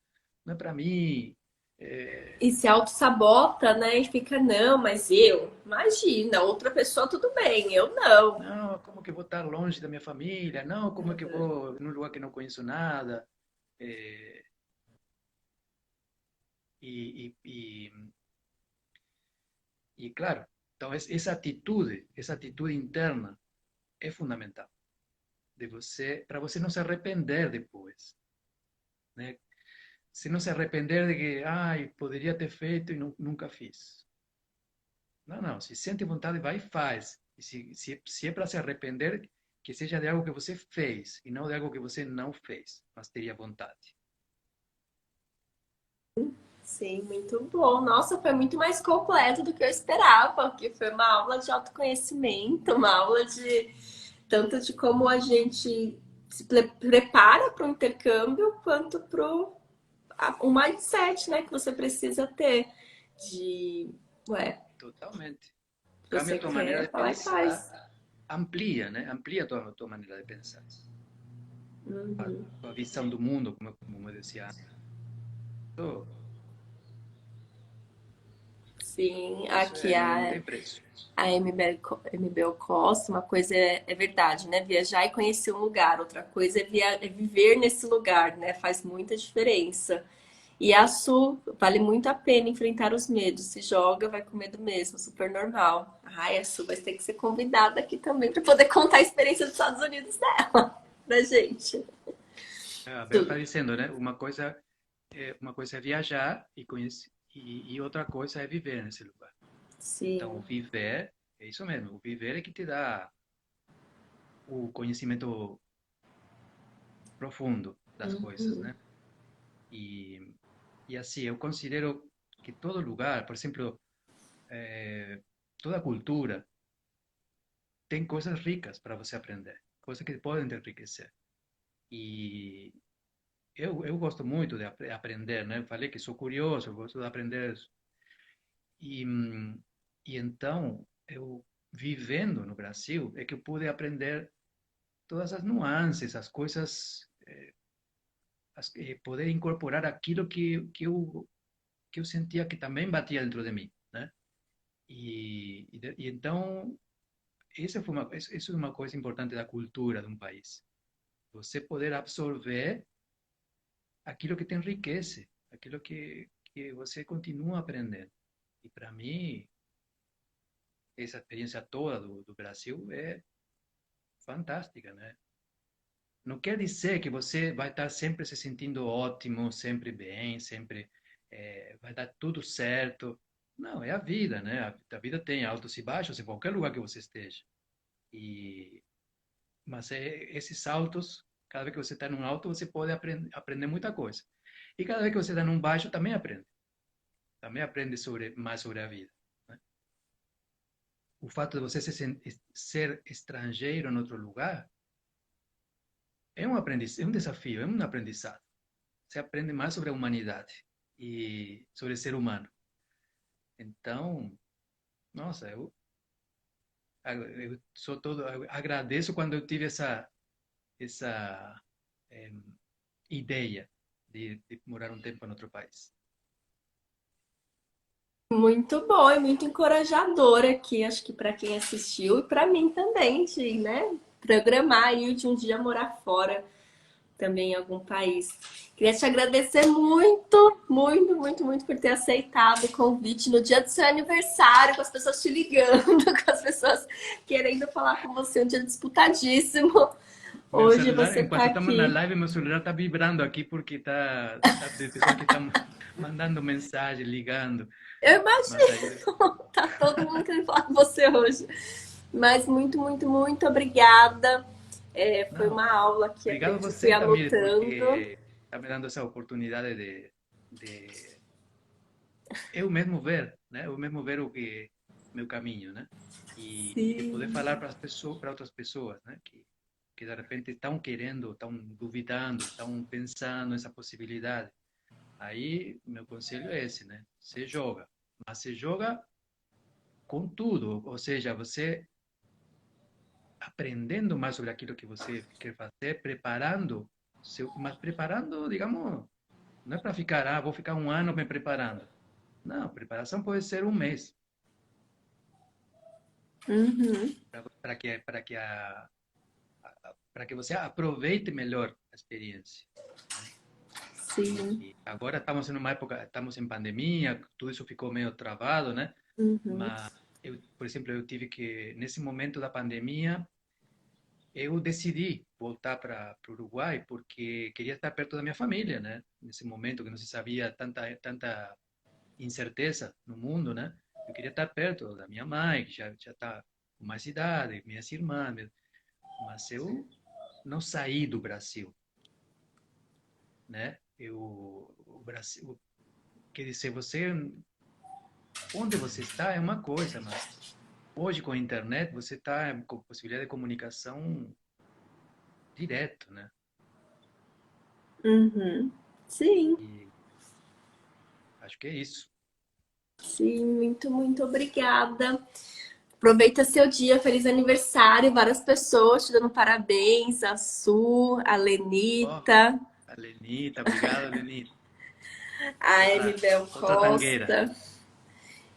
é para mim. É, E se auto-sabota, né? E fica, não, mas eu, imagina, outra pessoa tudo bem, eu não. não, como que eu vou estar longe da minha família? Não, como é que eu vou num lugar que não conheço nada? É, e, e, e, e, claro, então essa atitude interna é fundamental de você, para você não se arrepender depois, né? Se não se arrepender de que, poderia ter feito e nunca fiz. Não, se sente vontade, vai e faz. E se é para se arrepender, que seja de algo que você fez e não de algo que você não fez, mas teria vontade. Sim, muito bom. Nossa, foi muito mais completo do que eu esperava, porque foi uma aula de autoconhecimento, uma aula de tanto de como a gente se prepara para o intercâmbio, quanto para o mindset, né, que você precisa ter de, ué, Totalmente. Cambia a você tua maneira quer de falar e faz. pensar, amplia, né? Amplia a tua maneira de pensar. A Uhum. tua visão do mundo, como eu decía antes. Isso Sim, isso aqui não tem preço. a MBO Costa, uma coisa é verdade, né? Viajar e conhecer um lugar, outra coisa é viver nesse lugar, né? Faz muita diferença. E a Su, vale muito a pena enfrentar os medos. Se joga, vai com medo mesmo, super normal. Ai, a Su vai ter que ser convidada aqui também para poder contar a experiência dos Estados Unidos dela pra gente. A Bel está Tudo. dizendo, né? Uma coisa é viajar e conhecer, e outra coisa é viver nesse lugar. Então, o Sim. viver é isso mesmo. O viver é que te dá o conhecimento profundo das coisas, Uhum. né? E, e assim, eu considero que todo lugar, por exemplo, toda cultura tem coisas ricas para você aprender, coisas que podem te enriquecer. E eu gosto muito de aprender, né? Eu falei que sou curioso, eu gosto de aprender. E, e então, eu vivendo no Brasil, é que eu pude aprender todas as nuances, as coisas, poder incorporar aquilo que eu sentia que também batia dentro de mim, né? E então, isso é uma coisa importante da cultura de um país. Você poder absorver aquilo que te enriquece, aquilo que você continua aprendendo. E para mim, essa experiência toda do Brasil é fantástica, né? Não quer dizer que você vai estar sempre se sentindo ótimo, sempre bem, sempre vai dar tudo certo. Não, é a vida, né? A vida tem altos e baixos em qualquer lugar que você esteja. E, mas esses altos, cada vez que você está num alto, você pode aprender muita coisa. E cada vez que você está num baixo, também aprende. Também aprende mais sobre a vida, né? O fato de você ser estrangeiro em outro lugar é um desafio, é um aprendizado. Você aprende mais sobre a humanidade e sobre o ser humano. Então, nossa, eu sou todo, eu agradeço quando eu tive essa eh, ideia de morar um tempo em outro país. Muito bom e muito encorajador aqui, acho que para quem assistiu e para mim também, de, né, programar aí de um dia morar fora também em algum país. Queria te agradecer muito, muito, muito, muito por ter aceitado o convite no dia do seu aniversário, com as pessoas te ligando, com as pessoas querendo falar com você, um dia disputadíssimo. Meu Hoje celular, você está enquanto estamos na aqui. live, meu celular está vibrando aqui porque tá de pessoas que estão mandando mensagem, ligando. Eu Mas aí, imagino, tá todo mundo querendo falar com você hoje. Mas muito, muito, muito obrigada. É, foi não, uma aula que obrigado a aprendi, fui você, Tamir, anotando. porque está me dando essa oportunidade de eu mesmo ver, né? Eu mesmo ver o que meu caminho, né? E de poder Sim. falar para as pessoas, para outras pessoas, né? Que de repente estão querendo, estão duvidando, estão pensando nessa possibilidade. Aí, meu conselho é esse, né? Você joga, mas você joga com tudo, ou seja, você aprendendo mais sobre aquilo que você quer fazer, preparando, mas preparando, digamos, não é para ficar, vou ficar um ano me preparando. Não, preparação pode ser um mês, Uhum. para que você aproveite melhor a experiência, né? Sim. E agora estamos em uma época, estamos em pandemia, tudo isso ficou meio travado, né? Uhum. Mas por exemplo, eu tive que nesse momento da pandemia, eu decidi voltar para o Uruguai porque queria estar perto da minha família, né? Nesse momento que não se sabia tanta incerteza no mundo, né? Eu queria estar perto da minha mãe, que já está com mais idade, minhas irmãs, mas eu não saí do Brasil, né? O Brasil, quer dizer, onde você está é uma coisa, mas hoje com a internet você está com possibilidade de comunicação direto, né? Uhum. Sim, E acho que é isso. sim, muito obrigada. Aproveita seu dia, feliz aniversário, várias pessoas te dando parabéns, a Su, a Ó, Lenita, a Lenita, obrigado, Lenita. a Emibel Outra tangueira. Costa.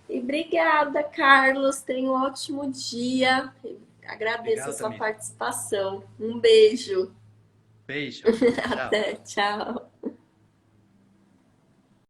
E obrigada, Carlos. Tenha um ótimo dia. Agradeço a Obrigado, sua Tamires. participação. Um beijo. Beijo. Tchau. Até, tchau.